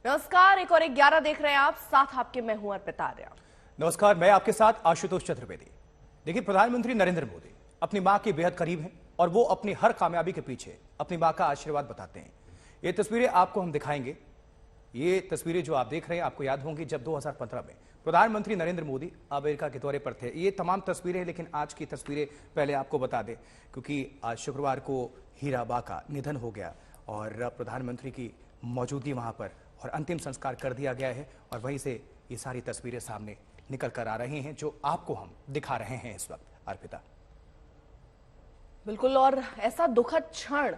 नमस्कार, एक और 11 देख रहे हैं आप, साथ आपके मैं हूं अर्पिता आर्या। नमस्कार, मैं आपके साथ आशुतोष चतुर्वेदी। देखिए, प्रधानमंत्री नरेंद्र मोदी अपनी मां के बेहद करीब हैं और वो अपनी हर कामयाबी के पीछे अपनी मां का आशीर्वाद बताते हैं। ये तस्वीरें आपको हम दिखाएंगे। ये तस्वीरें जो आप देख रहे हैं आपको याद होंगी जब 2015 में प्रधानमंत्री नरेंद्र मोदी अमेरिका के दौरे पर थे। ये तमाम तस्वीरें हैं, लेकिन आज की तस्वीरें पहले आपको बता दें, क्योंकि आज शुक्रवार को हीराबा का निधन हो गया और प्रधानमंत्री की मौजूदगी वहां पर और अंतिम संस्कार कर दिया गया है और वहीं से ये सारी तस्वीरें सामने निकल कर आ रही हैं जो आपको हम दिखा रहे हैं इस वक्त। अर्पिता, बिल्कुल, और ऐसा दुखद क्षण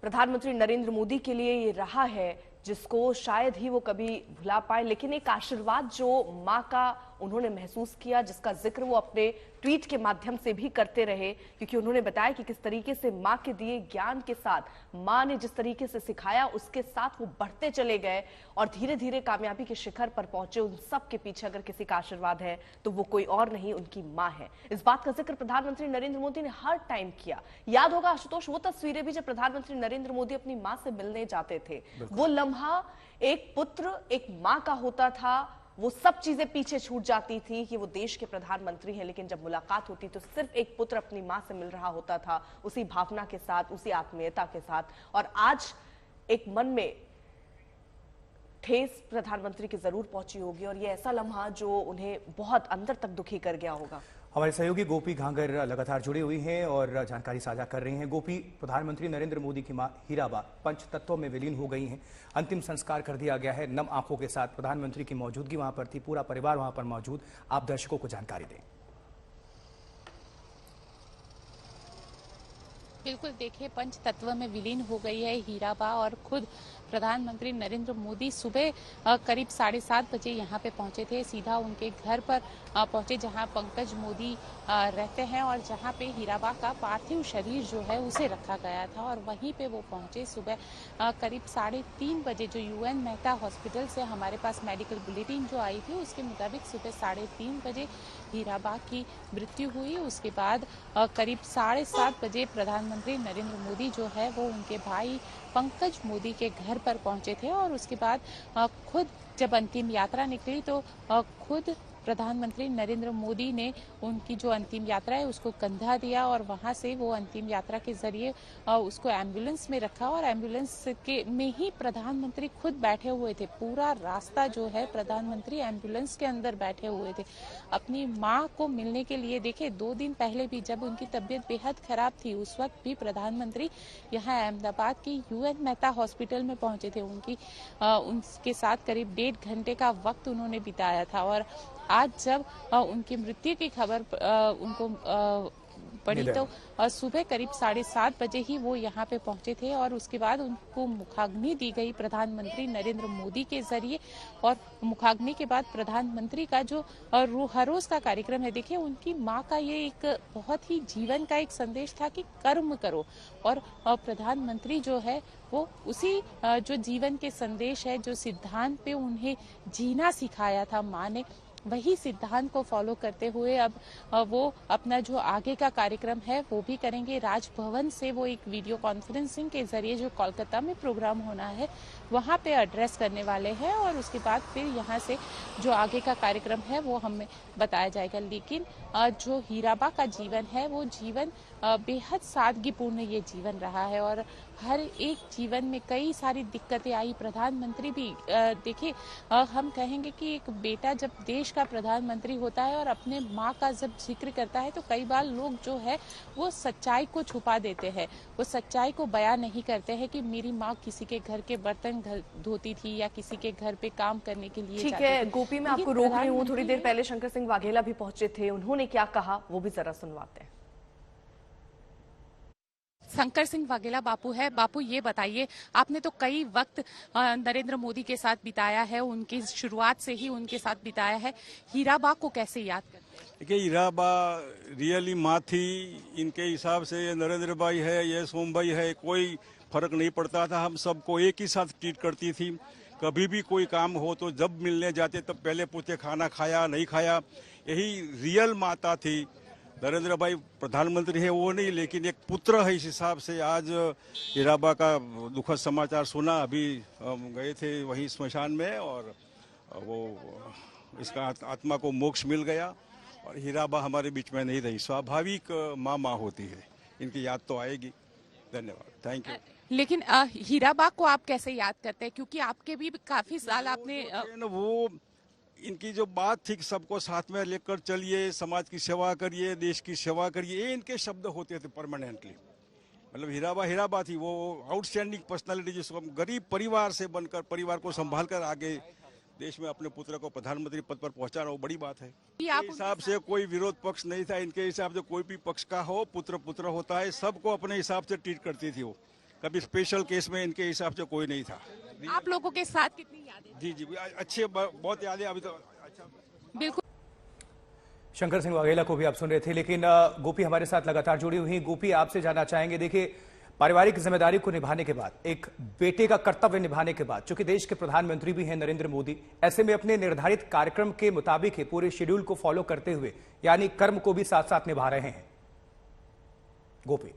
प्रधानमंत्री नरेंद्र मोदी के लिए ये रहा है जिसको शायद ही वो कभी भुला पाए, लेकिन एक आशीर्वाद जो मां का उन्होंने महसूस किया, जिसका जिक्र वो अपने ट्वीट के माध्यम से भी करते रहे, क्योंकि उन्होंने बताया कि किस तरीके से मां के दिए ज्ञान के साथ, मां ने जिस तरीके से सिखाया उसके साथ वो बढ़ते चले गए और धीरे धीरे कामयाबी के शिखर पर पहुंचे। उन सब के पीछे अगर किसी का आशीर्वाद है तो वो कोई और नहीं, उनकी मां है। इस बात का जिक्र प्रधानमंत्री नरेंद्र मोदी ने हर टाइम किया। याद होगा आशुतोष, वो तस्वीरें भी जब प्रधानमंत्री नरेंद्र मोदी अपनी मां से मिलने जाते थे, वो लम्हा एक पुत्र एक मां का होता था। वो सब चीजें पीछे छूट जाती थी कि वो देश के प्रधानमंत्री हैं, लेकिन जब मुलाकात होती तो सिर्फ एक पुत्र अपनी मां से मिल रहा होता था, उसी भावना के साथ, उसी आत्मीयता के साथ। और आज एक मन में ठेस प्रधानमंत्री की जरूर पहुंची होगी और ये ऐसा लम्हा जो उन्हें बहुत अंदर तक दुखी कर गया होगा। हमारे सहयोगी गोपी घांगर लगातार जुड़ी हुई हैं और जानकारी साझा कर रही हैं। गोपी, प्रधानमंत्री नरेंद्र मोदी की मां हीराबा पंच तत्वों में विलीन हो गई हैं, अंतिम संस्कार कर दिया गया है। नम आंखों के साथ प्रधानमंत्री की मौजूदगी वहां पर थी, पूरा परिवार वहां पर मौजूद। आप दर्शकों को जानकारी दें। बिल्कुल, देखिए, पंच तत्व में विलीन हो गई है हीराबा और खुद प्रधानमंत्री नरेंद्र मोदी सुबह करीब 7:30 बजे यहाँ पे पहुंचे थे। सीधा उनके घर पर पहुंचे जहां पंकज मोदी रहते हैं और जहां पे हीराबा का पार्थिव शरीर जो है उसे रखा गया था और वहीं पे वो पहुंचे सुबह करीब 3:30 बजे। जो UN मेहता हॉस्पिटल से हमारे पास मेडिकल बुलेटिन जो आई थी उसके मुताबिक सुबह 3:30 बजे हीराबा की मृत्यु हुई। उसके बाद करीब 7:30 बजे प्रधानमंत्री नरेंद्र मोदी जो है वो उनके भाई पंकज मोदी के घर पर पहुंचे थे और उसके बाद खुद जब अंतिम यात्रा निकली तो खुद प्रधानमंत्री नरेंद्र मोदी ने उनकी जो अंतिम यात्रा है उसको कंधा दिया और वहां से वो अंतिम यात्रा के जरिए उसको एम्बुलेंस में रखा और एम्बुलेंस के में ही प्रधानमंत्री खुद बैठे हुए थे। पूरा रास्ता जो है प्रधानमंत्री एम्बुलेंस के अंदर बैठे हुए थे अपनी मां को मिलने के लिए। देखिए, 2 दिन पहले भी जब उनकी तबीयत बेहद खराब थी उस वक्त भी प्रधानमंत्री यहाँ अहमदाबाद की UN मेहता हॉस्पिटल में पहुंचे थे। उनके साथ करीब 1.5 घंटे का वक्त उन्होंने बिताया था और आज जब उनकी मृत्यु की खबर उनको पड़ी तो सुबह करीब 7:30 बजे ही वो यहाँ पे पहुंचे थे और उसके बाद उनको मुखाग्नि दी गई प्रधानमंत्री नरेंद्र मोदी के जरिए। और मुखाग्नि के बाद प्रधानमंत्री का जो हर रोज का कार्यक्रम है, देखिए, उनकी माँ का ये एक बहुत ही जीवन का एक संदेश था कि कर्म करो और प्रधानमंत्री जो है वो उसी जो जीवन के संदेश है, जो सिद्धांत पे उन्हें जीना सिखाया था माँ ने, वही सिद्धांत को फॉलो करते हुए अब वो अपना जो आगे का कार्यक्रम है वो भी करेंगे। राजभवन से वो एक वीडियो कॉन्फ्रेंसिंग के जरिए जो कोलकाता में प्रोग्राम होना है वहां पे एड्रेस करने वाले हैं और उसके बाद फिर यहाँ से जो आगे का कार्यक्रम है वो हमें बताया जाएगा। लेकिन जो हीराबा का जीवन है वो जीवन बेहद सादगीपूर्ण ये जीवन रहा है और हर एक जीवन में कई सारी दिक्कतें आई। प्रधानमंत्री भी देखिए, हम कहेंगे कि एक बेटा जब देश का प्रधानमंत्री होता है और अपने माँ का जब जिक्र करता है तो कई बार लोग जो है वो सच्चाई को छुपा देते हैं, वो सच्चाई को बयान नहीं करते हैं कि मेरी माँ किसी के घर के बर्तन धोती थी या किसी के घर पे काम करने के लिए। ठीक है गोपी, मैं आपको रोक रही हूँ। थोड़ी देर पहले शंकर सिंह वाघेला भी पहुंचे थे, उन्होंने क्या कहा वो भी जरा सुनवाते हैं। शंकर सिंह वाघेला बापू है। बापू, ये बताइए, आपने तो कई वक्त नरेंद्र मोदी के साथ बिताया है, उनकी शुरुआत से ही उनके साथ बिताया है, हीराबा को कैसे याद करते हैं? देखिए, हीराबा रियली माँ थी। इनके हिसाब से ये नरेंद्र भाई है, ये सोमभाई है, कोई फर्क नहीं पड़ता था। हम सबको एक ही साथ ट्रीट करती थी। कभी भी कोई काम हो तो जब मिलने जाते तब पहले पूछते खाना खाया नहीं खाया। यही रियल माता थी। नरेंद्र भाई प्रधानमंत्री है वो नहीं, लेकिन एक पुत्र है। इस हिसाब से आज हीराबा का दुखद समाचार सुना। अभी हम गए थे वहीं स्मशान में और वो इसका आत्मा को मोक्ष मिल गया और हीराबा हमारे बीच में नहीं रही। स्वाभाविक माँ होती है, इनकी याद तो आएगी। धन्यवाद, थैंक यू। लेकिन हीराबा को आप कैसे याद करते हैं, क्योंकि आपके भी काफी साल आपने वो इनकी जो बात थी कि सबको साथ में लेकर चलिए, समाज की सेवा करिए, देश की सेवा करिए, ये इनके शब्द होते थे परमानेंटली। मतलब हीराबा थी वो आउटस्टैंडिंग पर्सनालिटी, जिसको हम गरीब परिवार से बनकर परिवार को संभाल कर आगे देश में अपने पुत्र को प्रधानमंत्री पद पर पहुंचाना वो बड़ी बात है। इनके हिसाब से कोई विरोध पक्ष नहीं था। इनके हिसाब से कोई भी पक्ष का हो, पुत्र होता है, सबको अपने हिसाब से ट्रीट करती थी वो। कभी स्पेशल केस में इनके हिसाब से कोई नहीं था। आप लोगों के साथ कितनी यादें? जी अच्छे, बहुत यादें अभी तो। अच्छा, बिल्कुल। शंकर सिंह वाघेला को भी आप सुन रहे थे, लेकिन गोपी हमारे साथ लगातार जुड़ी हुई। गोपी, आपसे जानना चाहेंगे, देखिए पारिवारिक जिम्मेदारी को निभाने के बाद, एक बेटे का कर्तव्य निभाने के बाद, चूंकि देश के प्रधानमंत्री भी हैं नरेंद्र मोदी, ऐसे में अपने निर्धारित कार्यक्रम के मुताबिक ही पूरे शेड्यूल को फॉलो करते हुए, यानी कर्म को भी साथ साथ निभा रहे हैं। गोपी,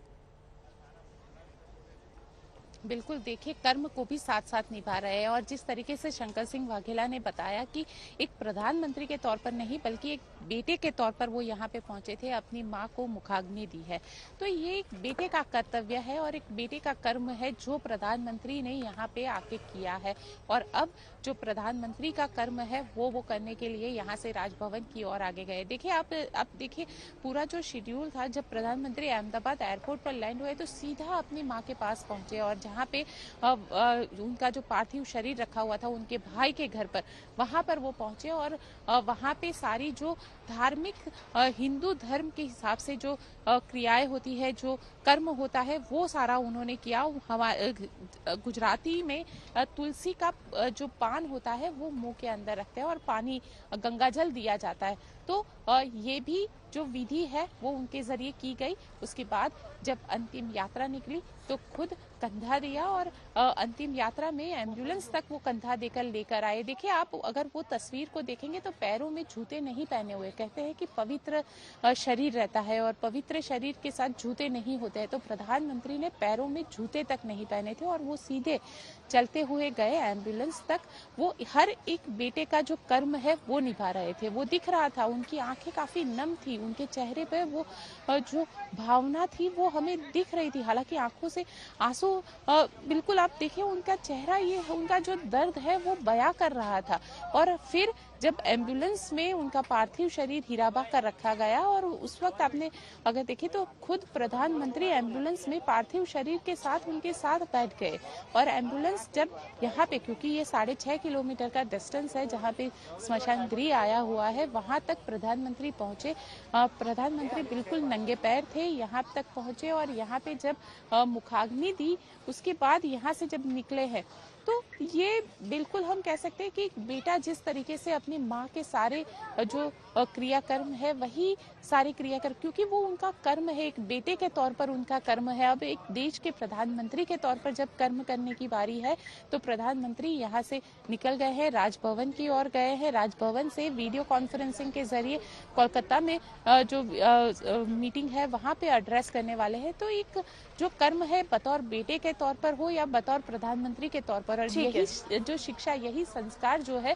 बिल्कुल, देखिए कर्म को भी साथ साथ निभा रहे हैं और जिस तरीके से शंकर सिंह वाघेला ने बताया कि एक प्रधानमंत्री के तौर पर नहीं बल्कि एक बेटे के तौर पर वो यहाँ पे पहुंचे थे, अपनी माँ को मुखाग्नि दी है। तो ये एक बेटे का कर्तव्य है और एक बेटे का कर्म है जो प्रधानमंत्री ने यहाँ पे आके किया है। और अब जो प्रधानमंत्री का कर्म है वो करने के लिए यहाँ से राजभवन की ओर आगे गए। देखिए आप देखिए पूरा जो शेड्यूल था, जब प्रधानमंत्री अहमदाबाद एयरपोर्ट पर लैंड हुए तो सीधा अपनी माँ के पास पहुंचे और जहाँ पे उनका जो पार्थिव शरीर रखा हुआ था उनके भाई के घर पर, वहां पर वो पहुंचे और वहां पे सारी जो धार्मिक हिंदू धर्म के हिसाब से जो क्रियाएं होती है, जो कर्म होता है, वो सारा उन्होंने किया। गुजराती में तुलसी का जो पान होता है वो मुंह के अंदर रखते हैं और पानी गंगा जल दिया जाता है। तो ये भी जो विधि है वो उनके जरिए की गई। उसके बाद जब अंतिम यात्रा निकली तो खुद कंधा दिया और अंतिम यात्रा में एम्बुलेंस तक वो कंधा देकर लेकर आए। देखिए आप अगर वो तस्वीर को देखेंगे तो पैरों में जूते नहीं पहने हुए। कहते हैं कि पवित्र शरीर रहता है और पवित्र शरीर के साथ जूते नहीं होते हैं, तो प्रधानमंत्री ने पैरों में जूते तक नहीं पहने थे और वो सीधे चलते हुए गए एम्बुलेंस तक। वो हर एक बेटे का जो कर्म है वो निभा रहे थे। वो दिख रहा था, उनकी आंखें काफी नम थी, उनके चेहरे पे वो जो भावना थी वो हमें दिख रही थी। हालांकि आंखों से आंसू बिल्कुल आप देखिए उनका चेहरा, ये उनका जो दर्द है वो बयां कर रहा था। और फिर जब एम्बुलेंस में उनका पार्थिव शरीर हीराबा का रखा गया और उस वक्त आपने अगर देखे तो खुद प्रधानमंत्री एम्बुलेंस में पार्थिव शरीर के साथ उनके साथ बैठ गए। और एम्बुलेंस जब यहाँ पे, क्योंकि ये 6.5 किलोमीटर का डिस्टेंस है जहाँ पे स्मशान गृह आया हुआ है, वहां तक प्रधानमंत्री पहुंचे। प्रधानमंत्री बिल्कुल नंगे पैर थे, यहाँ तक पहुंचे और यहाँ पे जब मुखाग्नि दी उसके बाद यहाँ से जब निकले हैं तो ये बिल्कुल हम कह सकते हैं कि बेटा जिस तरीके से अपनी माँ के सारे जो क्रियाकर्म है वही सारे क्रियाकर्म, क्योंकि वो उनका कर्म है, एक बेटे के तौर पर उनका कर्म है। अब एक देश के प्रधानमंत्री के तौर पर जब कर्म करने की बारी है तो प्रधानमंत्री यहाँ से निकल गए हैं, राजभवन की ओर गए हैं। राजभवन से वीडियो कॉन्फ्रेंसिंग के जरिए कोलकाता में जो मीटिंग है वहाँ पे एड्रेस करने वाले हैं। तो एक जो कर्म है बतौर बेटे के तौर पर हो या बतौर प्रधानमंत्री के तौर पर, और यही जो शिक्षा, यही संस्कार जो है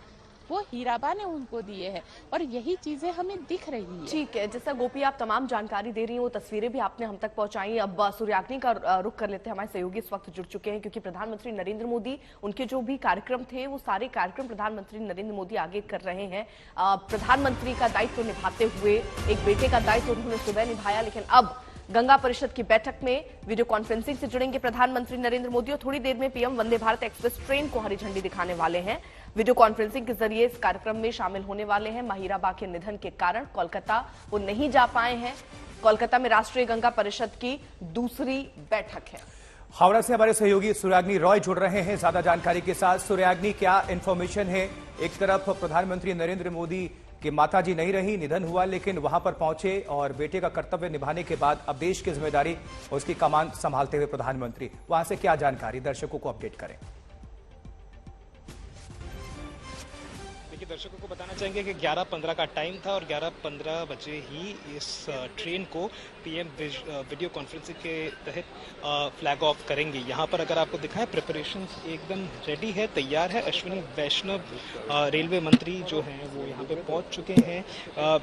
वो हीराबा ने उनको दिए हैं और यही चीजें हमें दिख रही है। ठीक है, जैसा गोपी आप तमाम जानकारी दे रही हैं, वो तस्वीरें भी आपने हम तक पहुंचाई। अब सूर्याग्नि का रुख कर लेते हैं। हमारे सहयोगी इस वक्त जुड़ चुके हैं क्योंकि प्रधानमंत्री नरेंद्र मोदी, उनके जो भी कार्यक्रम थे वो सारे कार्यक्रम प्रधानमंत्री नरेंद्र मोदी आगे कर रहे हैं। प्रधानमंत्री का दायित्व निभाते हुए एक बेटे का दायित्व उन्होंने सुबह निभाया, लेकिन अब गंगा परिषद की बैठक में वीडियो कॉन्फ्रेंसिंग से जुड़ेंगे प्रधानमंत्री नरेंद्र मोदी और थोड़ी देर में PM Vande Bharat express train को हरी झंडी दिखाने वाले हैं। वीडियो कॉन्फ्रेंसिंग के जरिए इस कार्यक्रम में शामिल होने वाले हैं। हीराबा के निधन के कारण कोलकाता वो नहीं जा पाए हैं। कोलकाता में राष्ट्रीय गंगा परिषद की दूसरी बैठक है। हावड़ा से हमारे सहयोगी सूर्याग्नि रॉय जुड़ रहे हैं ज्यादा जानकारी के साथ। सूर्याग्नि, क्या इंफॉर्मेशन है? एक तरफ प्रधानमंत्री नरेंद्र मोदी कि माताजी नहीं रही, निधन हुआ, लेकिन वहां पर पहुंचे और बेटे का कर्तव्य निभाने के बाद अब देश की जिम्मेदारी उसकी कमान संभालते हुए प्रधानमंत्री, वहां से क्या जानकारी दर्शकों को अपडेट करें? दर्शकों को बताना चाहेंगे कि 11:15 का टाइम था और 11:15 बजे ही इस ट्रेन को पीएम वीडियो कॉन्फ्रेंसिंग के तहत फ्लैग ऑफ करेंगे। यहाँ पर अगर आपको दिखाएं, प्रिपरेशन एकदम रेडी है, तैयार है। अश्विनी वैष्णव रेलवे मंत्री जो हैं वो यहाँ पे पहुँच चुके हैं।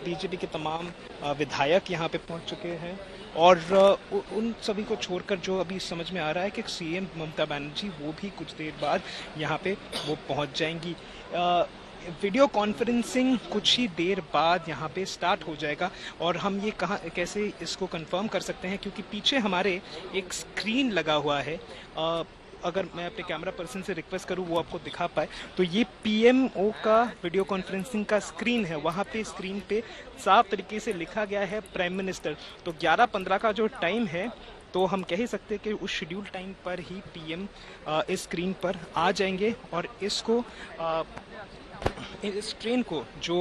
बीजेपी के तमाम विधायक यहाँ पे पहुँच चुके हैं और उन सभी को छोड़कर जो अभी समझ में आ रहा है कि सीएम ममता बनर्जी वो भी कुछ देर बाद यहाँ पे वो पहुँच जाएंगी। वीडियो कॉन्फ्रेंसिंग कुछ ही देर बाद यहाँ पे स्टार्ट हो जाएगा और हम ये कैसे इसको कंफर्म कर सकते हैं, क्योंकि पीछे हमारे एक स्क्रीन लगा हुआ है। अगर मैं अपने कैमरा पर्सन से रिक्वेस्ट करूं वो आपको दिखा पाए, तो ये पीएमओ का वीडियो कॉन्फ्रेंसिंग का स्क्रीन है। वहाँ पे स्क्रीन पे साफ तरीके से लिखा गया है प्राइम मिनिस्टर। तो 11:15 का जो टाइम है, तो हम कह ही सकते हैं कि उस शेड्यूल टाइम पर ही पीएम इस स्क्रीन पर आ जाएंगे और इसको इस ट्रेन को जो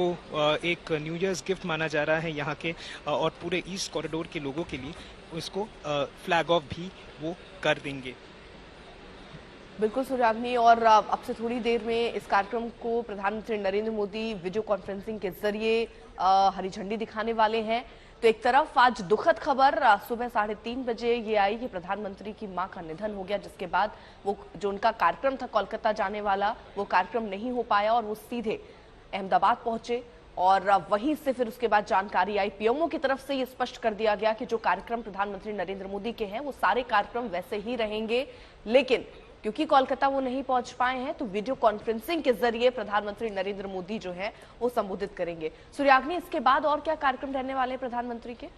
एक न्यू ईयर्स गिफ्ट माना जा रहा है यहाँ के और पूरे ईस्ट कॉरिडोर के लोगों के लिए, उसको फ्लैग ऑफ भी वो कर देंगे। बिल्कुल सूर्याग्नि, और अब से थोड़ी देर में इस कार्यक्रम को प्रधानमंत्री नरेंद्र मोदी वीडियो कॉन्फ्रेंसिंग के जरिए हरी झंडी दिखाने वाले हैं। तो एक तरफ आज दुखद खबर सुबह 3:30 बजे ये आई कि प्रधानमंत्री की मां का निधन हो गया, जिसके बाद वो जो उनका कार्यक्रम था कोलकाता जाने वाला, वो कार्यक्रम नहीं हो पाया और वो सीधे अहमदाबाद पहुंचे और वहीं से फिर उसके बाद जानकारी आई, पीएमओ की तरफ से ये स्पष्ट कर दिया गया कि जो कार्यक्रम प्रधानमंत्री नरेंद्र मोदी के हैं वो सारे कार्यक्रम वैसे ही रहेंगे, लेकिन क्योंकि कोलकाता वो नहीं पहुंच पाए हैं तो वीडियो कॉन्फ्रेंसिंग के जरिए प्रधानमंत्री नरेंद्र मोदी जो है वो संबोधित करेंगे। सूर्याग्नि, इसके बाद और क्या कार्यक्रम रहने वाले हैं प्रधानमंत्री के?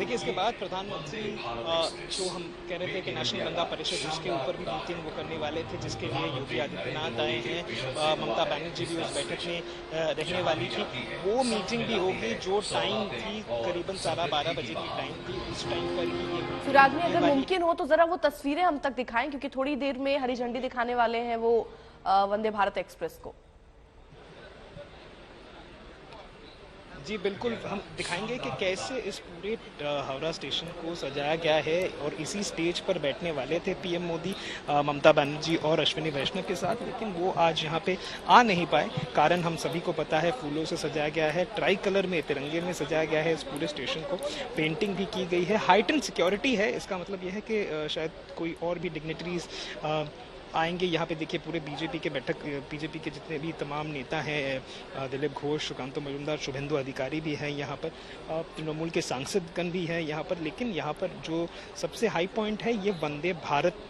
देखिए, इसके बाद प्रधानमंत्री जो हम कह रहे थे कि नेशनल गंगा परिषद, उसके ऊपर भी मीटिंग वो करने वाले थे, जिसके लिए योगी आदित्यनाथ आए हैं। ममता बनर्जी भी उस बैठक में रहने वाली थी। वो मीटिंग भी होगी जो टाइम थी करीबन 12:30 बजे की टाइम थी, उस टाइम पर ही। सूर्याग्नि, अगर मुमकिन हो तो जरा वो तस्वीरें हम तक दिखाएं, क्योंकि थोड़ी देर में हरी झंडी दिखाने वाले हैं वो वंदे भारत एक्सप्रेस को। जी बिल्कुल, हम दिखाएंगे कि कैसे इस पूरे हावड़ा स्टेशन को सजाया गया है और इसी स्टेज पर बैठने वाले थे पीएम मोदी ममता बनर्जी और अश्विनी वैष्णव के साथ, लेकिन वो आज यहाँ पे आ नहीं पाए। कारण हम सभी को पता है, फूलों से सजाया गया है, ट्राई कलर में, तिरंगे में सजाया गया है इस पूरे स्टेशन को, पेंटिंग भी की गई है, हाइटेंड सिक्योरिटी है। इसका मतलब यह है कि शायद कोई और भी डिग्निटरीज आएंगे यहाँ पे। देखिए, पूरे बीजेपी के जितने भी तमाम नेता हैं, दिलीप घोष, सुकांतो मजूमदार, शुभेंदु अधिकारी भी हैं यहाँ पर, तृणमूल के सांसदगण भी हैं यहाँ पर। लेकिन यहाँ पर जो सबसे हाई पॉइंट है, ये वंदे भारत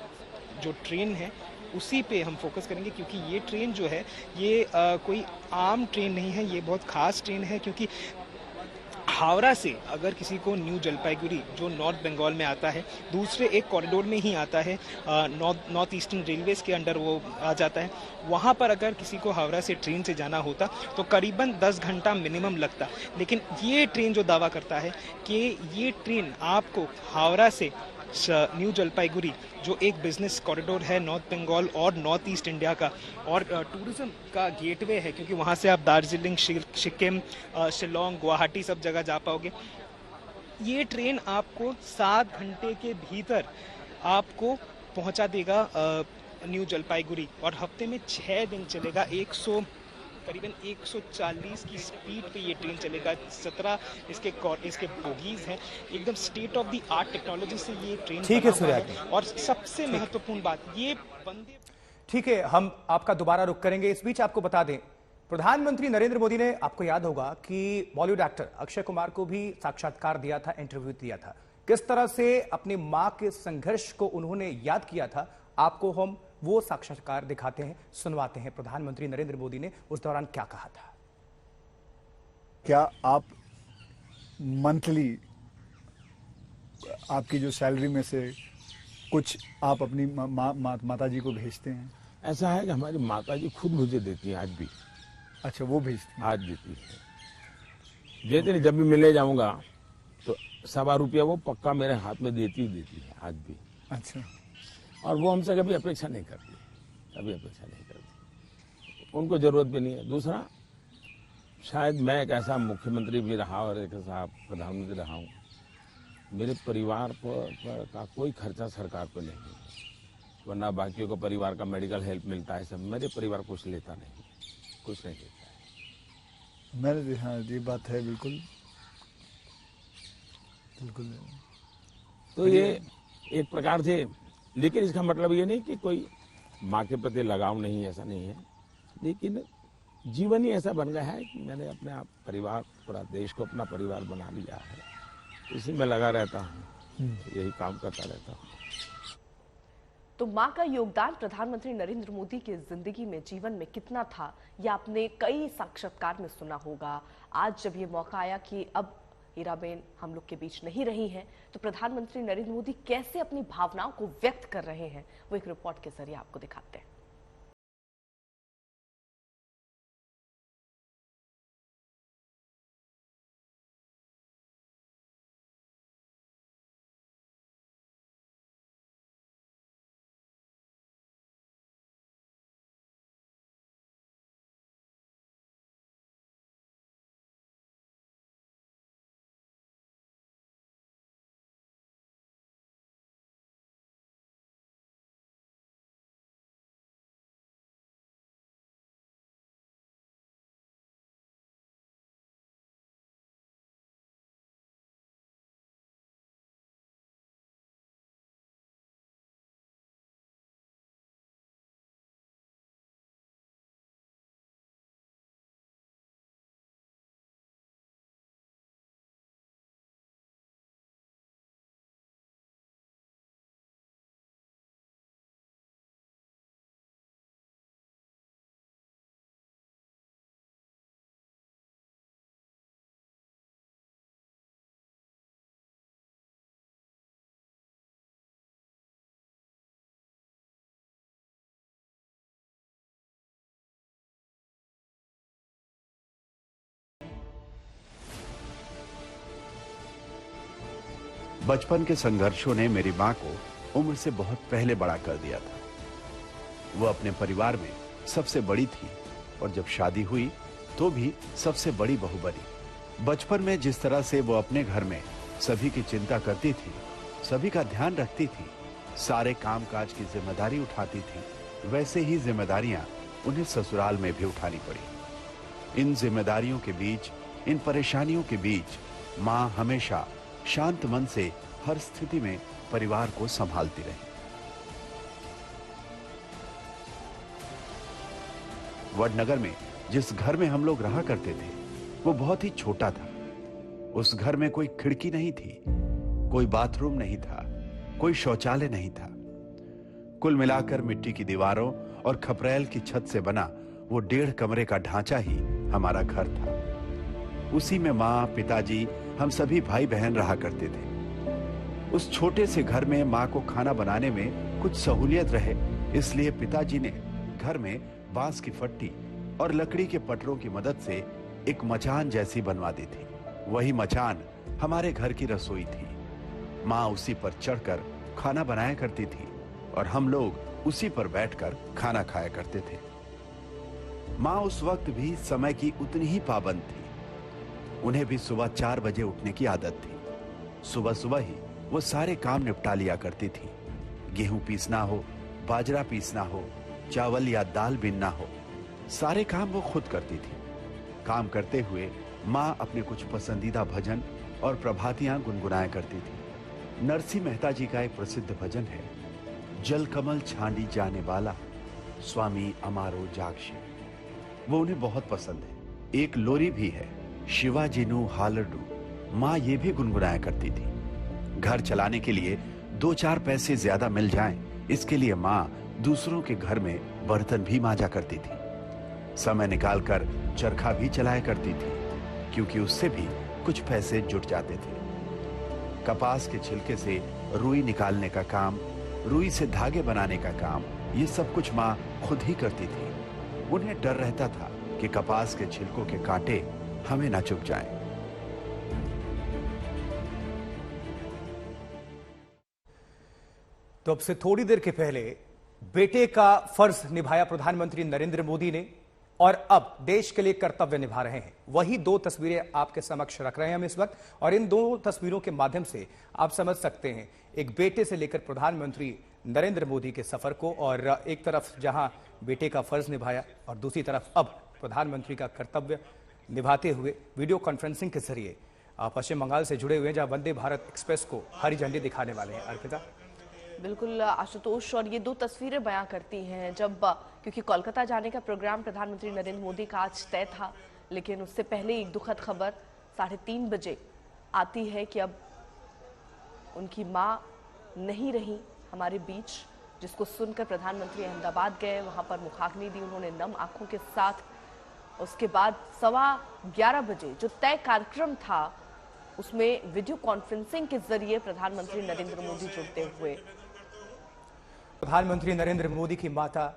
जो ट्रेन है उसी पे हम फोकस करेंगे, क्योंकि ये ट्रेन जो है ये कोई आम ट्रेन नहीं है, ये बहुत खास ट्रेन है। क्योंकि हावड़ा से अगर किसी को न्यू जलपाईगुड़ी जो नॉर्थ बंगाल में आता है, दूसरे एक कॉरिडोर में ही आता है, नॉर्थ ईस्टर्न रेलवेज के अंडर वो आ जाता है, वहाँ पर अगर किसी को हावड़ा से ट्रेन से जाना होता तो करीबन 10 घंटा मिनिमम लगता। लेकिन ये ट्रेन जो दावा करता है कि ये ट्रेन आपको हावड़ा से न्यू जलपाईगुड़ी, जो एक बिजनेस कॉरिडोर है नॉर्थ बंगाल और नॉर्थ ईस्ट इंडिया का और टूरिज्म का गेटवे है, क्योंकि वहाँ से आप दार्जिलिंग, सिक्किम, शिलोंग, गुवाहाटी सब जगह जा पाओगे। ये ट्रेन आपको 7 घंटे के भीतर आपको पहुँचा देगा न्यू जलपाईगुड़ी और हफ्ते में 6 दिन चलेगा। करीबन 140 की स्पीड पे ये ट्रेन चलेगा। 17 इसके बोगीज हैं, एकदम state of the art technology से ये ट्रेन ठीक है सूर्याग्नि, और सबसे महत्वपूर्ण बात ये वंदे। ठीक है, हम आपका दोबारा रुख करेंगे। इस बीच आपको बता दें, प्रधानमंत्री नरेंद्र मोदी ने, आपको याद होगा कि बॉलीवुड एक्टर अक्षय कुमार को भी साक्षात्कार दिया था, इंटरव्यू दिया था, किस तरह से अपनी मां के संघर्ष को उन्होंने याद किया था। आपको हम वो साक्षात्कार दिखाते हैं, सुनवाते हैं प्रधानमंत्री नरेंद्र मोदी ने उस दौरान क्या कहा था। क्या आप मंथली आपकी जो सैलरी में से कुछ आप अपनी माता जी को भेजते हैं? ऐसा है कि हमारी माता जी खुद मुझे देती हैं आज भी। अच्छा, वो भेजती हैं? आज देती है, देते नहीं, जब भी मिलने जाऊंगा तो ₹1.25 वो पक्का मेरे हाथ में देती है आज भी। अच्छा, और वो हमसे कभी अपेक्षा नहीं करती, कभी अपेक्षा नहीं करती, उनको जरूरत भी नहीं है। दूसरा, शायद मैं एक ऐसा मुख्यमंत्री भी रहा और एक ऐसा प्रधानमंत्री रहा हूँ, मेरे परिवार पर का कोई खर्चा सरकार पर नहीं है। वरना बाकियों को परिवार का मेडिकल हेल्प मिलता है सब, मेरे परिवार कुछ लेता नहीं, कुछ नहीं लेता है। मैंने हाँ ये बात है बिल्कुल बिल्कुल। तो ये एक प्रकार से, लेकिन इसका मतलब ये नहीं कि कोई माँ के प्रति लगाव नहीं, ऐसा नहीं है, लेकिन जीवन ही ऐसा बन गया है कि मैंने अपने आप परिवार, पूरा देश को अपना परिवार बना लिया है, इसी में लगा रहता हूँ, यही काम करता रहता हूँ। तो मां का योगदान प्रधानमंत्री नरेंद्र मोदी की जिंदगी में, जीवन में कितना था, यह आपने कई साक्षात्कार में सुना होगा। आज जब ये मौका आया कि अब हीराबेन हम लोग के बीच नहीं रही हैं, तो प्रधानमंत्री नरेंद्र मोदी कैसे अपनी भावनाओं को व्यक्त कर रहे हैं, वो एक रिपोर्ट के जरिए आपको दिखाते हैं। बचपन के संघर्षों ने मेरी मां को उम्र से बहुत पहले बड़ा कर दिया था। वो अपने परिवार में सबसे बड़ी थी और जब शादी हुई तो भी सबसे बड़ी बहू बनी। बचपन में जिस तरह से वो अपने घर में सभी की चिंता करती थी, सभी का ध्यान रखती थी, सारे कामकाज की जिम्मेदारी उठाती थी, वैसे ही जिम्मेदारियां उन्हें ससुराल में भी उठानी पड़ी। इन जिम्मेदारियों के बीच, इन परेशानियों के बीच मां हमेशा शांत मन से हर स्थिति में परिवार को संभालती रही। वडनगर में जिस घर में हम लोग रहा करते थे वो बहुत ही छोटा था। उस घर में कोई खिड़की नहीं थी, कोई बाथरूम नहीं था, कोई शौचालय नहीं था। कुल मिलाकर मिट्टी की दीवारों और खपरेल की छत से बना वो 1.5 कमरे का ढांचा ही हमारा घर था। उसी में माँ, पिताजी, हम सभी भाई बहन रहा करते थे। उस छोटे से घर में माँ को खाना बनाने में कुछ सहूलियत रहे, इसलिए पिताजी ने घर में बांस की फट्टी और लकड़ी के पटरों की मदद से एक मचान जैसी बनवा दी थी। वही मचान हमारे घर की रसोई थी। माँ उसी पर चढ़कर खाना बनाया करती थी और हम लोग उसी पर बैठकर खाना खाया करते थे। माँ उस वक्त भी समय की उतनी ही पाबंद थी। उन्हें भी सुबह 4 बजे उठने की आदत थी। सुबह सुबह ही वो सारे काम निपटा लिया करती थी। गेहूं पीसना हो, बाजरा पीसना हो, चावल या दाल बीनना हो, सारे काम वो खुद करती थी। काम करते हुए माँ अपने कुछ पसंदीदा भजन और प्रभातियां गुनगुनाया करती थी। नरसिंह मेहता जी का एक प्रसिद्ध भजन है, जल कमल छांडी जाने वाला स्वामी अमारो जागशे। वो उन्हें बहुत पसंद है। एक लोरी भी है, शिवाजी नु हालडू, माँ ये भी गुनगुनाया करती थी। घर चलाने के लिए 2-4 पैसे ज्यादा मिल जाएं, इसके लिए माँ दूसरों के घर में बर्तन भी मांजा करती थी। समय निकालकर चरखा भी चलाया करती थी, क्योंकि उससे भी कुछ पैसे जुट जाते थे। कपास के छिलके से रुई निकालने का काम, रुई से धागे बनाने का काम, ये सब कुछ माँ खुद ही करती थी। उन्हें डर रहता था कि कपास के छिलकों के कांटे हमें ना चुभ जाएं। तो अब से थोड़ी देर के पहले बेटे का फर्ज निभाया प्रधानमंत्री नरेंद्र मोदी ने और अब देश के लिए कर्तव्य निभा रहे हैं। वही दो तस्वीरें आपके समक्ष रख रहे हैं हम इस वक्त, और इन दो तस्वीरों के माध्यम से आप समझ सकते हैं एक बेटे से लेकर प्रधानमंत्री नरेंद्र मोदी के सफर को, और एक तरफ जहां बेटे का फर्ज निभाया और दूसरी तरफ अब प्रधानमंत्री का कर्तव्य निभाते हुए वीडियो कॉन्फ्रेंसिंग के जरिए पश्चिम बंगाल से जुड़े हुए हैं, जहां वंदे भारत एक्सप्रेस को हरी झंडी दिखाने वाले हैं। अर्पिता। बिल्कुल आशुतोष, और ये दो तस्वीरें बयां करती हैं जब, क्योंकि कोलकाता जाने का प्रोग्राम प्रधानमंत्री नरेंद्र मोदी का आज तय था, लेकिन उससे पहले एक दुखद खबर 3:30 बजे आती है कि अब उनकी मां नहीं रही हमारे बीच, जिसको सुनकर प्रधानमंत्री अहमदाबाद गए, वहां पर मुखाग्नि दी उन्होंने नम आंखों के साथ। उसके बाद 11:15 बजे जो तय कार्यक्रम था उसमें वीडियो कॉन्फ्रेंसिंग के जरिए प्रधानमंत्री नरेंद्र मोदी जुड़ते हुए। प्रधानमंत्री नरेंद्र मोदी की माता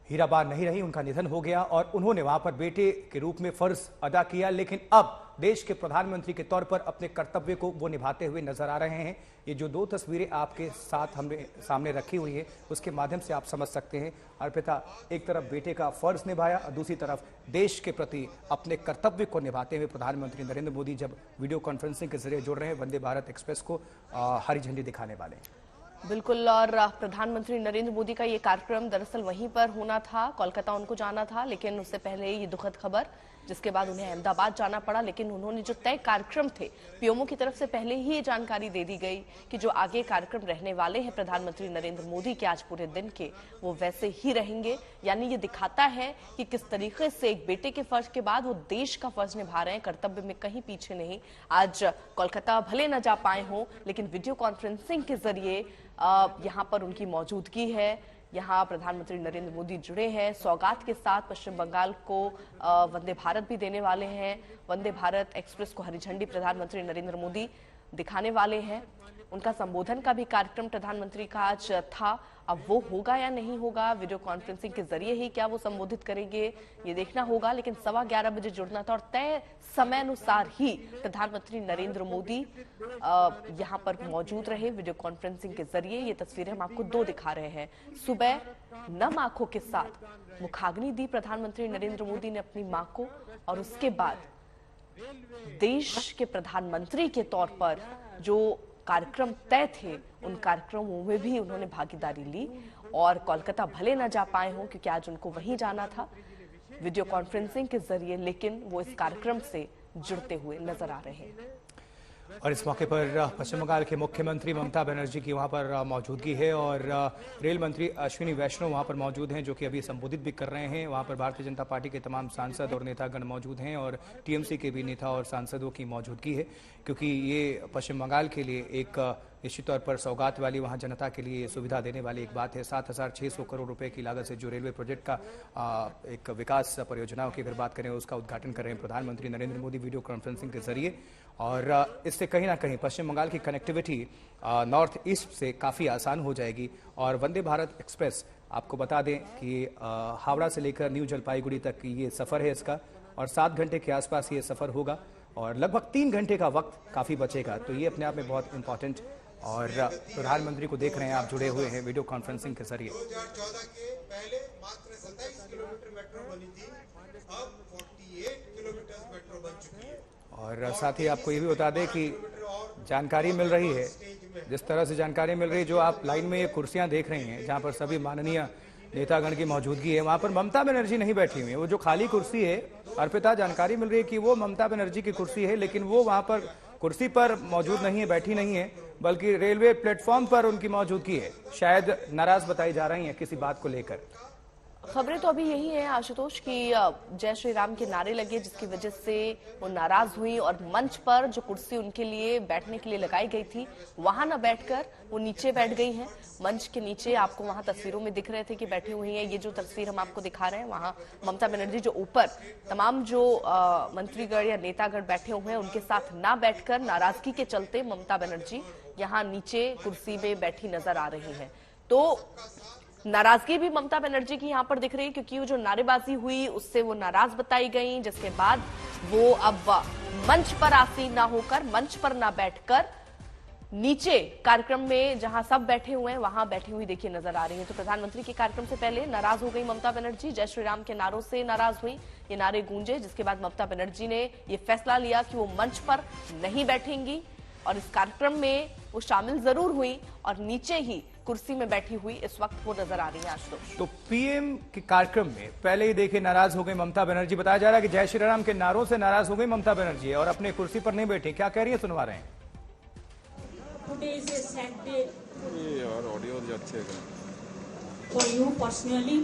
हीराबा नहीं रही, उनका निधन हो गया और उन्होंने वहां पर बेटे के रूप में फर्ज अदा किया, लेकिन अब देश के प्रधानमंत्री के तौर पर अपने कर्तव्य को वो निभाते हुए नजर आ रहे हैं। ये जो दो तस्वीरें आपके साथ हमने सामने रखी हुई है उसके माध्यम से आप समझ सकते हैं अर्पिता, एक तरफ बेटे का फर्ज निभाया और दूसरी तरफ देश के प्रति अपने कर्तव्य को निभाते हुए प्रधानमंत्री नरेंद्र मोदी जब वीडियो कॉन्फ्रेंसिंग के जरिए जुड़ रहे हैं वंदे भारत एक्सप्रेस को हरी झंडी दिखाने वाले हैं। बिल्कुल, और प्रधानमंत्री नरेंद्र मोदी का ये कार्यक्रम दरअसल वहीं पर होना था, कोलकाता उनको जाना था, लेकिन उससे पहले ये दुखद खबर, जिसके बाद उन्हें अहमदाबाद जाना पड़ा। लेकिन उन्होंने जो तय कार्यक्रम थे, पीएमओ की तरफ से पहले ही ये जानकारी दे दी गई कि जो आगे कार्यक्रम रहने वाले हैं प्रधानमंत्री नरेंद्र मोदी के आज पूरे दिन के, वो वैसे ही रहेंगे। यानी ये दिखाता है कि किस तरीके से एक बेटे के फर्ज के बाद वो देश का फर्ज निभा रहे हैं, कर्तव्य में कहीं पीछे नहीं। आज कोलकाता भले न जा पाए हों, लेकिन वीडियो कॉन्फ्रेंसिंग के जरिए यहाँ पर उनकी मौजूदगी है। यहाँ प्रधानमंत्री नरेंद्र मोदी जुड़े हैं, सौगात के साथ पश्चिम बंगाल को वंदे भारत भी देने वाले हैं। वंदे भारत एक्सप्रेस को हरी झंडी प्रधानमंत्री नरेंद्र मोदी दिखाने वाले हैं। उनका संबोधन का भी कार्यक्रम प्रधानमंत्री का आज था, अब वो होगा या नहीं होगा, वीडियो कॉन्फ्रेंसिंग के जरिए ही क्या वो संबोधित करेंगे ये देखना होगा। लेकिन 11:15 बजे जुड़ना था और तय समय अनुसार ही प्रधानमंत्री नरेंद्र मोदी यहाँ पर मौजूद रहे वीडियो कॉन्फ्रेंसिंग के जरिए। ये तस्वीरें हम आपको दो दिखा रहे हैं। सुबह नम आंखों के साथ मुखाग्नि दी प्रधानमंत्री नरेंद्र मोदी ने अपनी मां को, और उसके बाद देश के प्रधानमंत्री के तौर पर जो कार्यक्रम तय थे उन कार्यक्रमों में भी उन्होंने भागीदारी ली। और कोलकाता भले न जा पाए हों क्योंकि आज उनको वहीं जाना था वीडियो कॉन्फ्रेंसिंग के जरिए, लेकिन वो इस कार्यक्रम से जुड़ते हुए नजर आ रहे हैं। और इस मौके पर पश्चिम बंगाल के मुख्यमंत्री ममता बनर्जी की वहां पर मौजूदगी है और रेल मंत्री अश्विनी वैष्णव वहां पर मौजूद हैं, जो कि अभी संबोधित भी कर रहे हैं। वहां पर भारतीय जनता पार्टी के तमाम सांसद और नेतागण मौजूद हैं और टीएमसी के भी नेता और सांसदों की मौजूदगी है, क्योंकि ये पश्चिम बंगाल के लिए एक निश्चित तौर पर सौगात वाली, वहां जनता के लिए सुविधा देने वाली एक बात है। 7,600 करोड़ रुपए की लागत से जो रेलवे प्रोजेक्ट का एक विकास परियोजनाओं की अगर बात करें उसका उद्घाटन कर रहे हैं प्रधानमंत्री नरेंद्र मोदी वीडियो कॉन्फ्रेंसिंग के जरिए। और इससे कहीं ना कहीं पश्चिम बंगाल की कनेक्टिविटी नॉर्थ ईस्ट से काफ़ी आसान हो जाएगी। और वंदे भारत एक्सप्रेस आपको बता दें कि हावड़ा से लेकर न्यू जलपाईगुड़ी तक ये सफ़र है इसका, और 7 घंटे के आसपास ये सफ़र होगा और लगभग 3 घंटे का वक्त काफ़ी बचेगा। तो ये अपने आप में बहुत इंपॉर्टेंट, और प्रधानमंत्री को देख रहे हैं आप जुड़े हुए हैं वीडियो कॉन्फ्रेंसिंग के जरिए। 2014 के पहले मात्र 27 किलोमीटर मेट्रो बनी थी, अब 48 किलोमीटर मेट्रो बन चुकी है। और साथ ही आपको ये भी बता दें कि जानकारी मिल रही है, जिस तरह से जानकारी मिल रही है, जो आप लाइन में ये कुर्सियां देख रही हैं जहां पर सभी माननीय नेतागण की मौजूदगी है, वहां पर ममता बनर्जी नहीं बैठी हुई है। वो जो खाली कुर्सी है अर्पिता, जानकारी मिल रही है कि वो ममता बनर्जी की कुर्सी है, लेकिन वो वहां पर कुर्सी पर मौजूद नहीं है, बैठी नहीं है, बल्कि रेलवे प्लेटफॉर्म पर उनकी मौजूदगी है। शायद नाराज बताई जा रही हैं किसी बात को लेकर। खबरें तो अभी यही है आशुतोष की जय श्री राम के नारे लगे, जिसकी वजह से वो नाराज हुई और मंच पर जो कुर्सी उनके लिए बैठने के लिए लगाई गई थी वहां न बैठकर वो नीचे बैठ गई हैं। मंच के नीचे आपको वहां तस्वीरों में दिख रहे थे कि बैठी हुई हैं। ये जो तस्वीर हम आपको दिखा रहे हैं वहां ममता बनर्जी जो ऊपर तमाम जो मंत्रीगण या नेतागण बैठे हुए हैं उनके साथ ना बैठकर नाराजगी के चलते ममता बनर्जी यहाँ नीचे कुर्सी में बैठी नजर आ रही है। तो नाराजगी भी ममता बनर्जी की यहाँ पर दिख रही है, क्योंकि वो जो नारेबाजी हुई उससे वो नाराज बताई गई, जिसके बाद वो अब मंच पर आसीन ना होकर, मंच पर ना बैठकर नीचे कार्यक्रम में जहां सब बैठे हुए हैं वहां बैठी हुई देखिए नजर आ रही है। तो प्रधानमंत्री के कार्यक्रम से पहले नाराज हो गई ममता बनर्जी, जय श्री राम के नारों से नाराज हुई। ये नारे गूंजे, जिसके बाद ममता बनर्जी ने ये फैसला लिया कि वो मंच पर नहीं बैठेंगी और इस कार्यक्रम में वो शामिल जरूर हुई और नीचे ही कुर्सी में बैठी हुई इस वक्त वो नजर आ रही है। आशुतोष, तो पीएम के कार्यक्रम में पहले ही देखिए नाराज हो गई ममता बनर्जी। बताया जा रहा है कि जय श्री राम के नारों से नाराज हो गई ममता बनर्जी और अपने कुर्सी पर नहीं बैठी। क्या कह रही है, सुनवा रहे हैं। Today is a sad day audio अच्छे for you personally,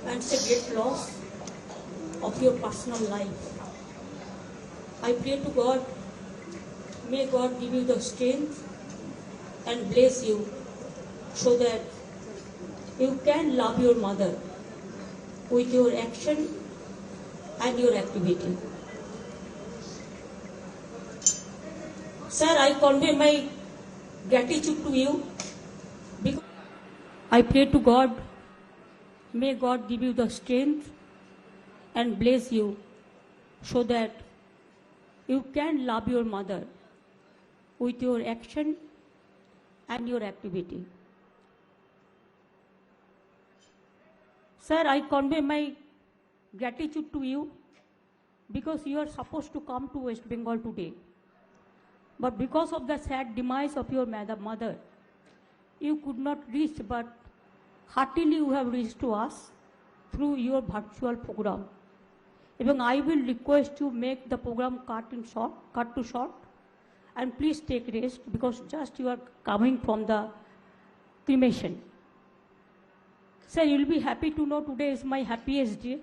and it's a great loss of your personal life. I pray to God, may God give you the strength and bless you so that you can love your mother with your action and your activity. Sir, I convey my gratitude to you because I pray to God, may God give you the strength and bless you so that you can love your mother with your action and your activity. Sir, I convey my gratitude to you because you are supposed to come to West Bengal today. But because of the sad demise of your mother, you could not reach, but heartily you have reached to us through your virtual program. Even I will request you make the program cut to short, and please take rest because just you are coming from the cremation. Sir, you will be happy to know today is my happiest day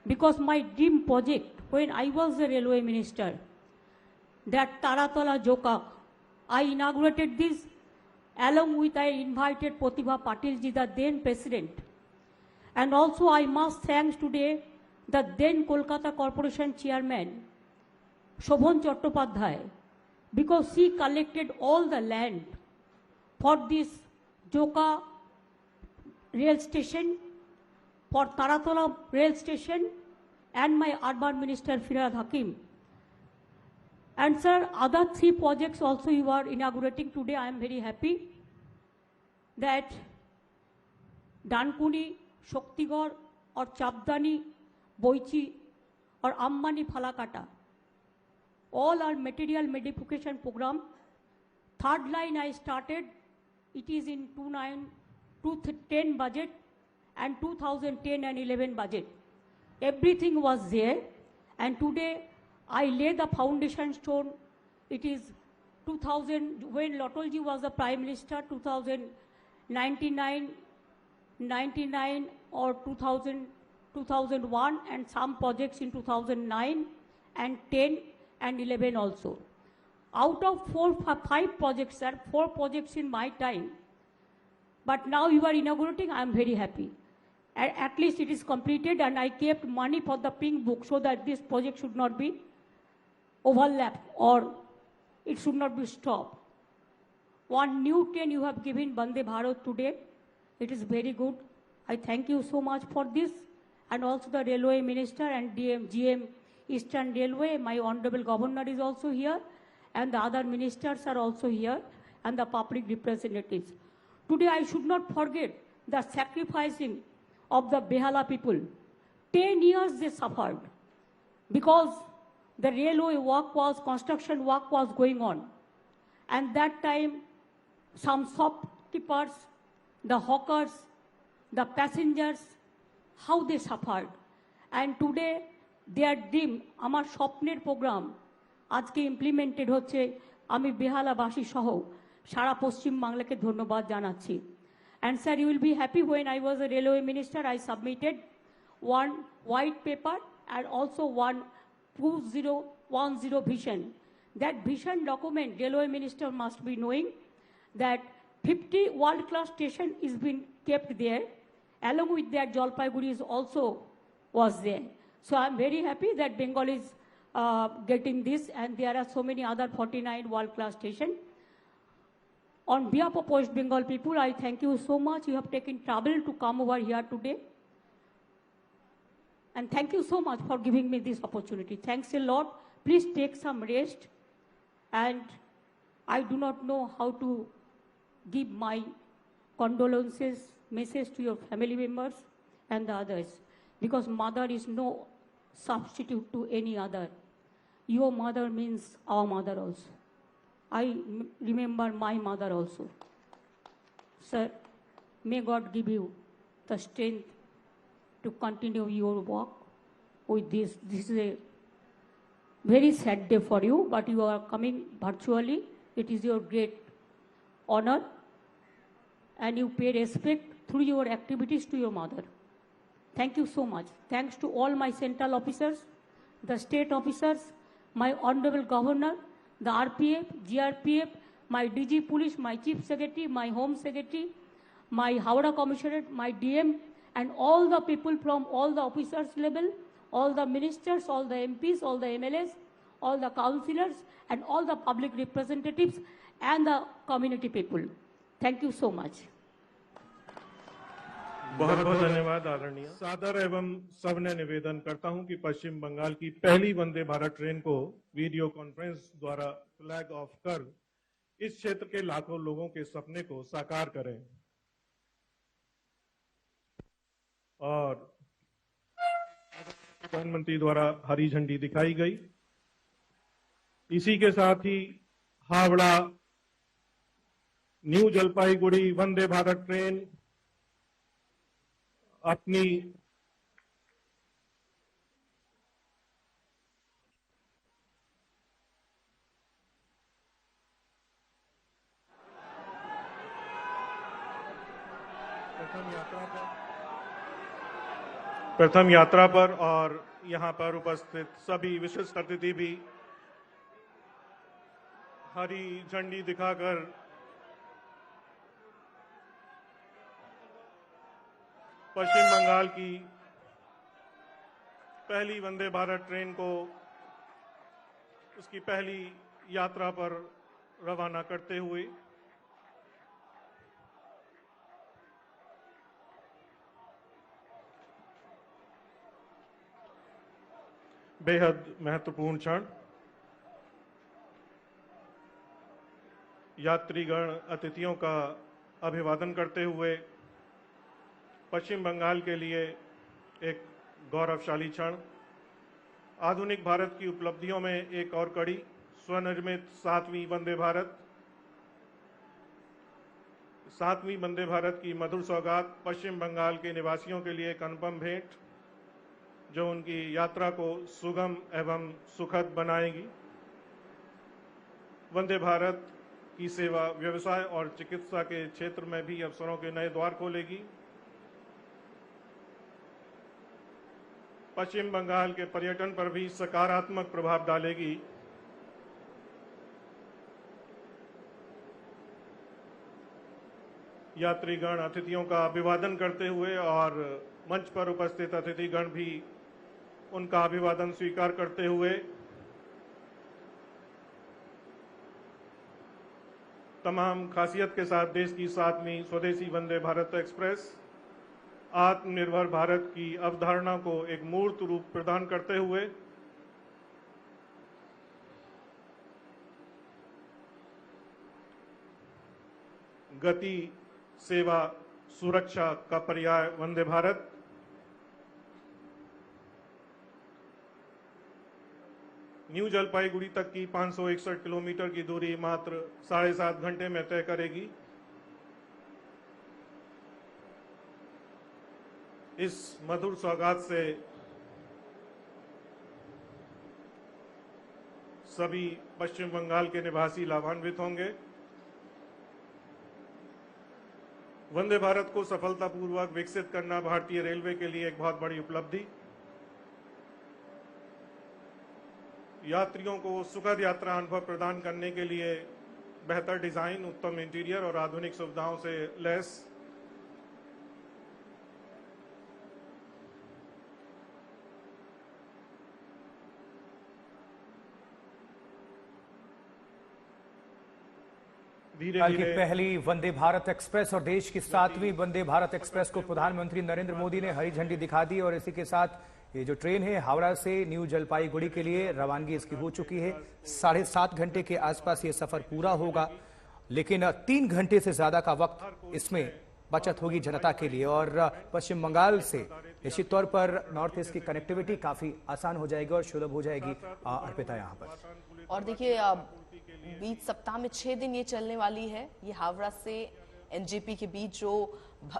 because my dream project when I was the railway minister, that Taratala Joka, I inaugurated this along with I invited Pratibha Patilji, the then president. And also I must thank today the then Kolkata Corporation chairman, Shobhan Chattopadhyay, because he collected all the land for this Joka rail station, for Taratala rail station, and my urban minister Firhad Hakim. And sir, other 3 projects also you are inaugurating today. I am very happy that Dankuni, Shaktigor or Chabdani, Boichi or Ammani Phalakata, all are material modification program. 3rd line I started, it is in 2010 budget and 2010 and 11 budget. Everything was there, and today I lay the foundation stone. It is 2000, when Lotolji was the Prime Minister, 2099 or 2000, 2001, and some projects in 2009 and 10 and 11 also. Out of 5 projects, sir, 4 projects in my time. But now you are inaugurating, I am very happy. At least it is completed, and I kept money for the pink book so that this project should not be overlap or it should not be stopped. One new train you have given Vande Bharat today. It is very good. I thank you so much for this, and also the railway minister and GM Eastern Railway. My honorable governor is also here, and the other ministers are also here, and the public representatives. Today I should not forget the sacrificing of the Behala people. 10 years they suffered because the railway work was, construction work was going on. And that time, some shopkeepers, the hawkers, the passengers, how they suffered. And today, their dream, আমার স্বপ্নের programme আজকে implemented হচ্ছে। আমি বেহালাবাসী সহ সারা পশ্চিম বাংলাকে ধন্যবাদ জানাচ্ছি। And sir, you will be happy when I was a railway minister, I submitted one white paper and also one 2010 vision. That vision document, railway minister must be knowing that 50 world-class station is being kept there, along with that Jalpaiguri is also was there. So I'm very happy that Bengal is getting this, and there are so many other 49 world-class stations. On behalf of West Bengal people, I thank you so much. You have taken trouble to come over here today. And thank you so much for giving me this opportunity. Thanks a lot. Please take some rest. And I do not know how to give my condolences message to your family members and the others, because mother is no substitute to any other. Your mother means our mother also. I remember my mother also. Sir, may God give you the strength to continue your work with this. This is a very sad day for you, but you are coming virtually. It is your great honor, and you pay respect through your activities to your mother. Thank you so much. Thanks to all my central officers, the state officers, my honorable governor, the RPF, GRPF, my DG police, my chief secretary, my home secretary, my Howrah commissionerate, my DM, and all the people from all the officers level, all the ministers, all the MPs, all the MLAs, all the councillors, and all the public representatives and the community people. Thank you so much. बहुत बहुत धन्यवाद आदरणीय। सादर एवं सविनय निवेदन करता हूं कि पश्चिम बंगाल की पहली वंदे भारत ट्रेन को वीडियो कॉन्फ्रेंस द्वारा फ्लैग ऑफ कर इस क्षेत्र के लाखों लोगों के सपने को साकार करें। और प्रधानमंत्री द्वारा हरी झंडी दिखाई गई। इसी के साथ ही हावड़ा न्यू जलपाईगुड़ी वंदे भारत ट्रेन अपनी प्रथम यात्रा पर और यहां पर उपस्थित सभी विशिष्ट अतिथि भी हरी झंडी दिखाकर पश्चिम बंगाल की पहली वंदे भारत ट्रेन को उसकी पहली यात्रा पर रवाना करते हुए बेहद महत्वपूर्ण क्षण। यात्रीगण अतिथियों का अभिवादन करते हुए पश्चिम बंगाल के लिए एक गौरवशाली क्षण। आधुनिक भारत की उपलब्धियों में एक और कड़ी, स्वनिर्मित 7वीं वंदे भारत। 7वीं वंदे भारत की मधुर सौगात पश्चिम बंगाल के निवासियों के लिए एक अनुपम भेंट, जो उनकी यात्रा को सुगम एवं सुखद बनाएगी। वंदे भारत की सेवा व्यवसाय और चिकित्सा के क्षेत्र में भी अवसरों के नए द्वार खोलेगी। पश्चिम बंगाल के पर्यटन पर भी सकारात्मक प्रभाव डालेगी। यात्रीगण अतिथियों का अभिवादन करते हुए और मंच पर उपस्थित अतिथिगण भी उनका अभिवादन स्वीकार करते हुए तमाम खासियत के साथ देश की 7वीं स्वदेशी वंदे भारत एक्सप्रेस आत्मनिर्भर भारत की अवधारणा को एक मूर्त रूप प्रदान करते हुए गति, सेवा, सुरक्षा का पर्याय वंदे भारत न्यू जलपाईगुड़ी तक की 561 किलोमीटर की दूरी मात्र 7.5 घंटे में तय करेगी। इस मधुर सौगात से सभी पश्चिम बंगाल के निवासी लाभान्वित होंगे। वंदे भारत को सफलतापूर्वक विकसित करना भारतीय रेलवे के लिए एक बहुत बड़ी उपलब्धि। यात्रियों को सुखद यात्रा अनुभव प्रदान करने के लिए बेहतर डिजाइन, उत्तम इंटीरियर और आधुनिक सुविधाओं से लैस कल की पहली वंदे भारत एक्सप्रेस और देश की 7वीं वंदे भारत एक्सप्रेस को प्रधानमंत्री नरेंद्र मोदी ने हरी झंडी दिखा दी और इसी के साथ ये जो ट्रेन है हावड़ा से न्यू जलपाईगुड़ी के लिए रवानगी इसकी हो चुकी है। 7.5 घंटे के आसपास ये सफर पूरा होगा, लेकिन 3 घंटे से ज्यादा का वक्त इसमें बचत होगी जनता के लिए। और पश्चिम बंगाल से निश्चित तौर पर नॉर्थ ईस्ट की कनेक्टिविटी काफी आसान हो जाएगी और सुलभ हो जाएगी अर्पिता यहाँ पर। और देखिए बीच सप्ताह में 6 दिन ये चलने वाली है। ये हावड़ा से एनजेपी के बीच जो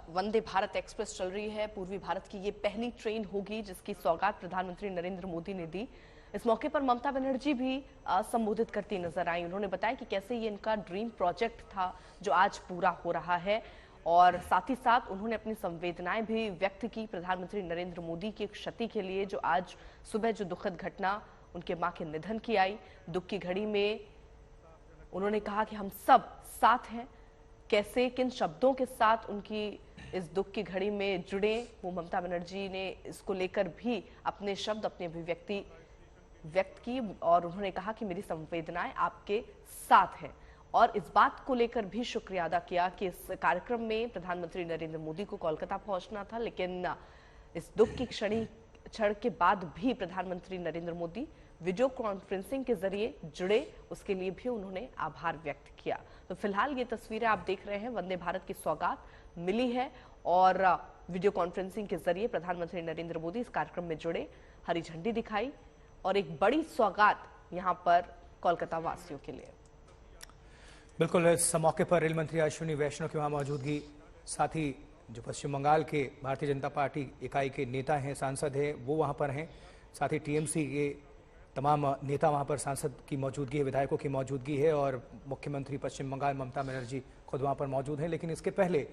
वंदे भारत एक्सप्रेस चल रही है, पूर्वी भारत की ये पहली ट्रेन होगी जिसकी सौगात प्रधानमंत्री नरेंद्र मोदी ने दी। इस मौके पर ममता बनर्जी भी संबोधित करती नजर आई। उन्होंने बताया कि कैसे ये इनका ड्रीम प्रोजेक्ट था जो आज पूरा हो रहा है, और साथ ही साथ उन्होंने अपनी संवेदनाएं भी व्यक्त की प्रधानमंत्री नरेंद्र मोदी की क्षति के लिए, जो आज सुबह जो दुखद घटना उनके मां के निधन की आई। दुख की घड़ी में उन्होंने कहा कि हम सब साथ हैं। कैसे किन शब्दों के साथ उनकी इस दुख की घड़ी में जुड़े, वो ममता बनर्जी ने इसको लेकर भी अपने शब्द, अपनी अभिव्यक्ति व्यक्त की, और उन्होंने कहा कि मेरी संवेदनाएं आपके साथ हैं। और इस बात को लेकर भी शुक्रिया अदा किया कि इस कार्यक्रम में प्रधानमंत्री नरेंद्र मोदी को कोलकाता पहुंचना था, लेकिन इस दुख की क्षण के बाद भी प्रधानमंत्री नरेंद्र मोदी वीडियो कॉन्फ्रेंसिंग के जरिए जुड़े, उसके लिए भी उन्होंने आभार व्यक्त किया। तो फिलहाल ये तस्वीरें आप देख रहे हैं, वंदे भारत की सौगात मिली है और वीडियो कॉन्फ्रेंसिंग के जरिए प्रधानमंत्री नरेंद्र मोदी इस कार्यक्रम में जुड़े, हरी झंडी दिखाई और एक बड़ी सौगात यहां पर कोलकाता वासियों के लिए। बिल्कुल, इस मौके पर रेल मंत्री अश्विनी वैष्णव की वहां मौजूदगी, साथ ही जो पश्चिम बंगाल के भारतीय जनता पार्टी इकाई के नेता हैं, सांसद हैं, वो वहां पर हैं। साथ ही टीएमसी के तमाम नेता वहां पर सांसद की मौजूदगी है, विधायकों की मौजूदगी है और मुख्यमंत्री पश्चिम बंगाल ममता बनर्जी खुद वहां पर मौजूद हैं। लेकिन इसके पहले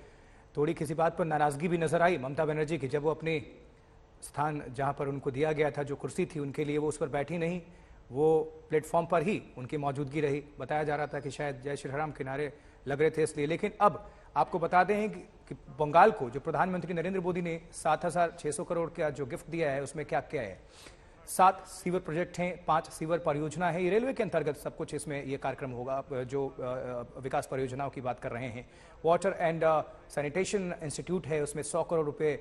थोड़ी किसी बात पर नाराजगी भी नजर आई ममता बनर्जी की, जब वो अपने स्थान जहां पर उनको दिया गया था, जो कुर्सी थी उनके लिए, वो उस पर बैठी नहीं, वो प्लेटफॉर्म पर ही उनकी मौजूदगी रही। बताया जा रहा था कि शायद जय श्री राम के नारे लग रहे थे इसलिए। लेकिन अब आपको बता दें कि बंगाल को जो प्रधानमंत्री नरेंद्र मोदी ने 7,600 करोड़ का जो गिफ्ट दिया है, उसमें क्या क्या है। 7 सीवर प्रोजेक्ट हैं, 5 सीवर परियोजना है। ये रेलवे के अंतर्गत सब कुछ इसमें ये कार्यक्रम होगा, जो विकास परियोजनाओं की बात कर रहे हैं। वाटर एंड सैनिटेशन इंस्टीट्यूट है, उसमें 100 करोड़ रुपए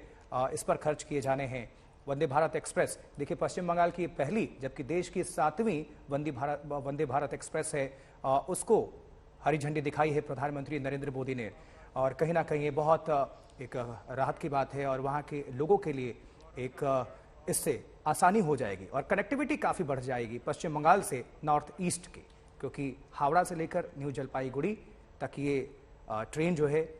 इस पर खर्च किए जाने हैं। वंदे भारत एक्सप्रेस, देखिए पश्चिम बंगाल की पहली, जबकि देश की 7वीं वंदे भारत एक्सप्रेस है, उसको हरी झंडी दिखाई है प्रधानमंत्री नरेंद्र मोदी ने। और कहीं ना कहीं ये बहुत एक राहत की बात है और वहाँ के लोगों के लिए एक इससे आसानी हो जाएगी और कनेक्टिविटी काफ़ी बढ़ जाएगी पश्चिम बंगाल से नॉर्थ ईस्ट की, क्योंकि हावड़ा से लेकर न्यू जलपाईगुड़ी तक ये ट्रेन जो है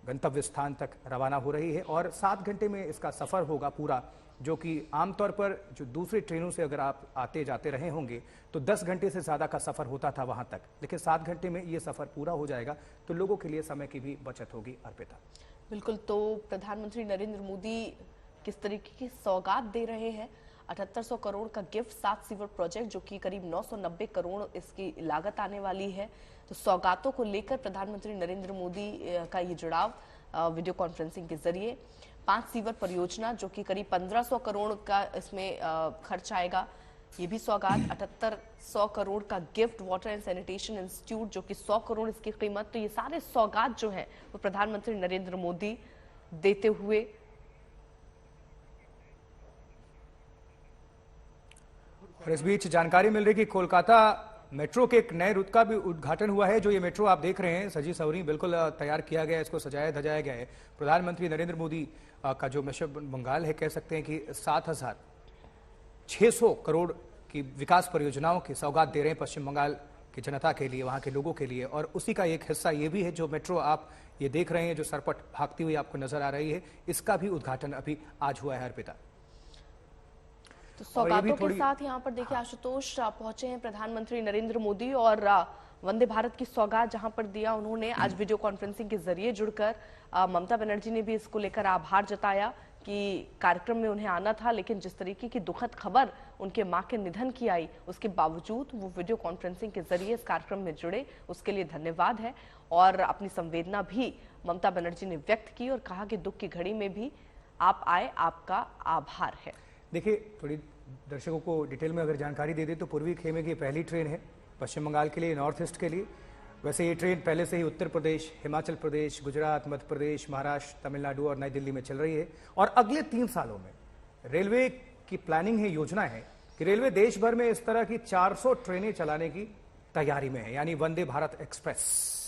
गंतव्य स्थान तक रवाना हो रही है और 7 घंटे में इसका सफ़र होगा पूरा, जो कि आमतौर पर जो दूसरी ट्रेनों से अगर आप आते जाते रहे होंगे तो 10 घंटे से ज़्यादा का सफ़र होता था वहाँ तक, लेकिन 7 घंटे में ये सफ़र पूरा हो जाएगा, तो लोगों के लिए समय की भी बचत होगी। अर्पिता, बिल्कुल, तो प्रधानमंत्री नरेंद्र मोदी किस तरीके की सौगात दे रहे हैं। 7800 करोड़ का गिफ्ट, 7 सीवर प्रोजेक्ट जो कि करीब 990 करोड़ इसकी लागत आने वाली है। तो सौगातों को लेकर प्रधानमंत्री नरेंद्र मोदी का ये जुड़ाव वीडियो कॉन्फ्रेंसिंग के जरिए। 5 सीवर परियोजना जो कि करीब 1500 करोड़ का इसमें खर्च आएगा, ये भी सौगात। 7800 करोड़ का gift, water and sanitation institute जो कि 100 करोड़ इसकी कीमत। तो ये सारे सौगात जो है वो प्रधानमंत्री नरेंद्र मोदी देते हुए। और इस बीच जानकारी मिल रही कि कोलकाता मेट्रो के एक नए रूट का भी उद्घाटन हुआ है। जो ये मेट्रो आप देख रहे हैं सजी सवरी बिल्कुल तैयार किया गया है, इसको सजाया धजाया गया है। प्रधानमंत्री नरेंद्र मोदी का जो पश्चिम बंगाल है, कह सकते हैं कि 7,600 करोड़ की विकास परियोजनाओं की सौगात दे रहे हैं पश्चिम बंगाल की जनता के लिए, वहां के लोगों के लिए। और उसी का एक हिस्सा ये भी है जो मेट्रो आप ये देख रहे हैं, जो सरपट भागती हुई आपको नजर आ रही है, इसका भी उद्घाटन अभी आज हुआ है। अर्पिता, तो सौगातों के साथ यहाँ पर देखिए आशुतोष पहुंचे हैं प्रधानमंत्री नरेंद्र मोदी, और वंदे भारत की सौगात जहां पर दिया उन्होंने आज वीडियो कॉन्फ्रेंसिंग के जरिए जुड़कर। ममता बनर्जी ने भी इसको लेकर आभार जताया कि कार्यक्रम में उन्हें आना था, लेकिन जिस तरीके की दुखद खबर उनके मां के निधन की आई, उसके बावजूद वो वीडियो कॉन्फ्रेंसिंग के जरिए इस कार्यक्रम में जुड़े, उसके लिए धन्यवाद है। और अपनी संवेदना भी ममता बनर्जी ने व्यक्त की और कहा कि दुख की घड़ी में भी आप आए, आपका आभार है। देखिए, थोड़ी दर्शकों को डिटेल में अगर जानकारी दे दे तो पूर्वी खेमे की पहली ट्रेन है पश्चिम बंगाल के लिए, नॉर्थ ईस्ट के लिए। वैसे ये ट्रेन पहले से ही उत्तर प्रदेश, हिमाचल प्रदेश, गुजरात, मध्य प्रदेश, महाराष्ट्र, तमिलनाडु और नई दिल्ली में चल रही है। और अगले 3 सालों में रेलवे की प्लानिंग है, योजना है कि रेलवे देश भर में इस तरह की 400 ट्रेनें चलाने की तैयारी में है, यानी वंदे भारत एक्सप्रेस।